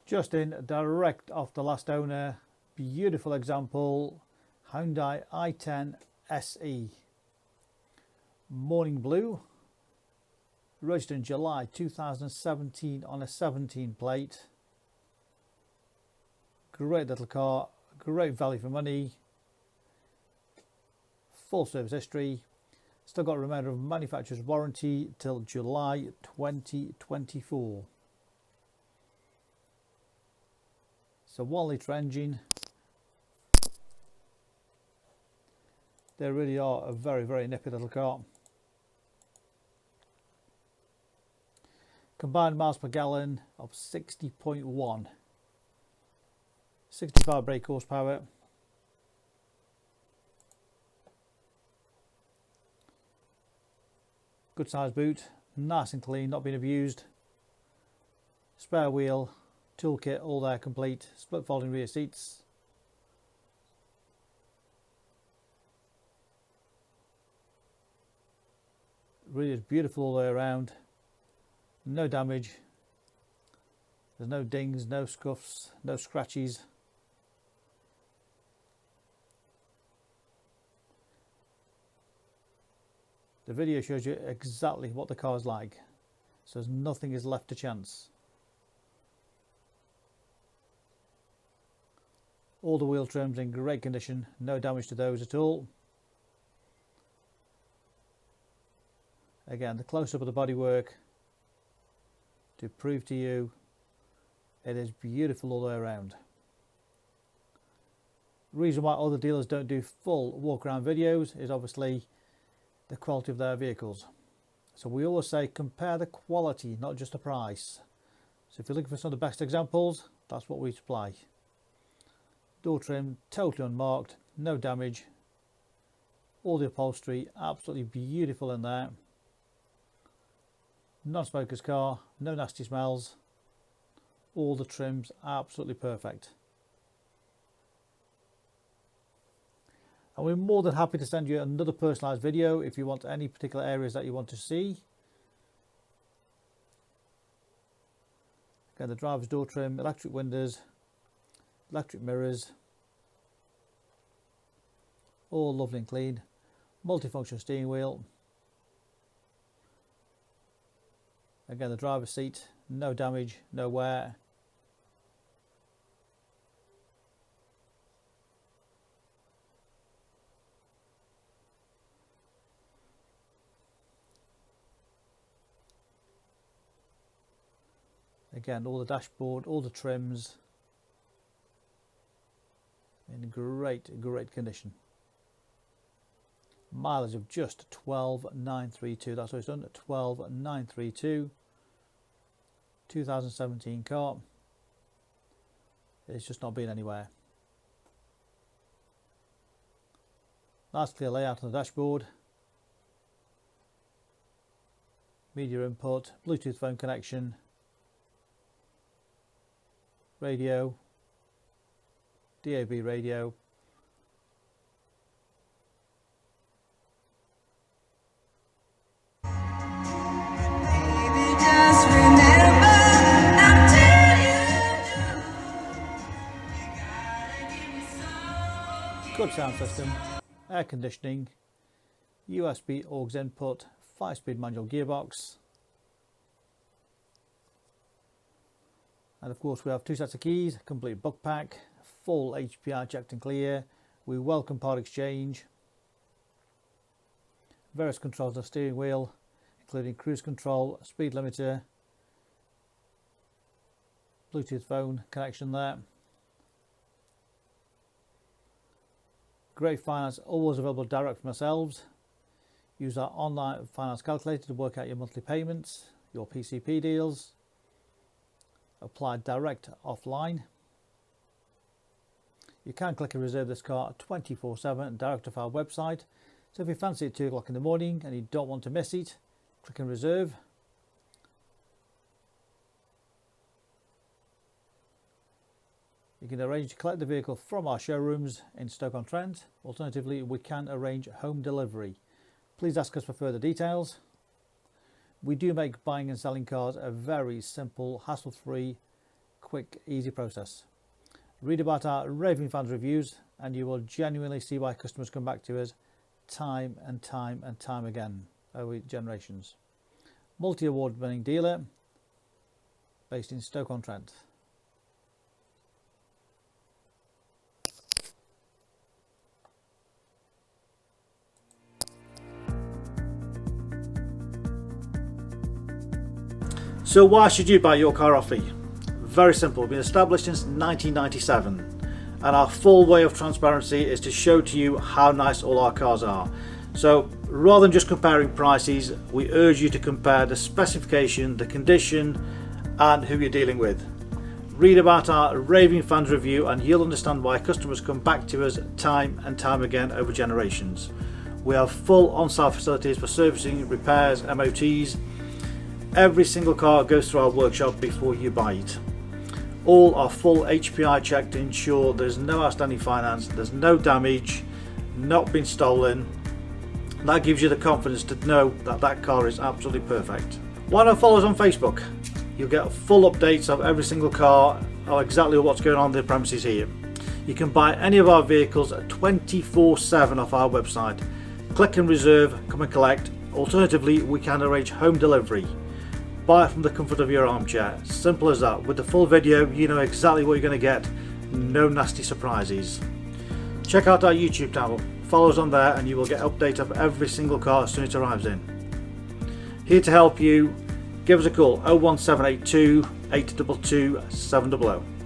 Just in, direct off the last owner, beautiful example, Hyundai i10 SE. Morning blue, registered in July 2017 on a 17 plate. Great little car, great value for money, full service history, still got a remainder of manufacturer's warranty till July 2024. It's a 1 litre engine. They really are a very nippy little car. Combined miles per gallon of 60.1. 65 brake horsepower. Good size boot, nice and clean, not been abused. Spare wheel, toolkit, all there complete. Split folding rear seats. Really is beautiful all the way around. No damage. There's no dings, no scuffs, no scratches. The video shows you exactly what the car's like, so nothing is left to chance. All the wheel trims in great condition, no damage to those at all. Again, the close-up of the bodywork to prove to you it is beautiful all the way around. The reason why other dealers don't do full walk-around videos is obviously the quality of their vehicles. So we always say compare the quality, not just the price. So if you're looking for some of the best examples, that's what we supply. Door trim totally unmarked, no damage. All the upholstery absolutely beautiful in there. Non-smoker's car, no nasty smells. All the trims absolutely perfect. And we're more than happy to send you another personalised video if you want any particular areas that you want to see. Again, the driver's door trim, electric windows, electric mirrors, all lovely and clean. Multifunction steering wheel. Again, the driver's seat, no damage, no wear. Again, all the dashboard, all the trims in great condition. Mileage of just 12,932. That's what it's done, 12,932. 2017 car. It's just not been anywhere. Nice clear layout on the dashboard. Media input, Bluetooth phone connection. Radio, DAB radio, good sound system, air conditioning, USB aux input, 5-speed manual gearbox. And of course we have 2 sets of keys, complete book pack, full HPI checked and clear. We welcome part exchange. Various controls on the steering wheel, including cruise control, speed limiter, Bluetooth phone connection there. Great finance, always available direct from ourselves. Use our online finance calculator to work out your monthly payments, your PCP deals. Apply direct offline. You can click and reserve this car 24/7 direct off our website. So if you fancy it 2 o'clock in the morning and you don't want to miss it, click and reserve. You can arrange to collect the vehicle from our showrooms in Stoke-on-Trent. Alternatively, we can arrange home delivery. Please ask us for further details. We do make buying and selling cars a very simple, hassle-free, quick, easy process. Read about our raving fans reviews and you will genuinely see why customers come back to us time and time and time again over generations. Multi-award winning dealer based in Stoke-on-Trent. So why should you buy your car off me? Very simple. We've been established since 1997 and our full way of transparency is to show to you how nice all our cars are. So rather than just comparing prices, we urge you to compare the specification, the condition and who you're dealing with. Read about our raving fans review and you'll understand why customers come back to us time and time again over generations. We have full on-site facilities for servicing, repairs, MOTs. Every single car goes through our workshop before you buy it. All are full HPI checked to ensure there's no outstanding finance, there's no damage, not been stolen. That gives you the confidence to know that that car is absolutely perfect. Why not follow us on Facebook? You'll get full updates of every single car, of exactly what's going on in the premises here. You can buy any of our vehicles 24/7 off our website. Click and reserve, come and collect. Alternatively, we can arrange home delivery. Buy it from the comfort of your armchair. Simple as that. With the full video, you know exactly what you're going to get. No nasty surprises. Check out our YouTube channel. Follow us on there and you will get updates of every single car as soon as it arrives in. Here to help you. Give us a call 01782 822 700.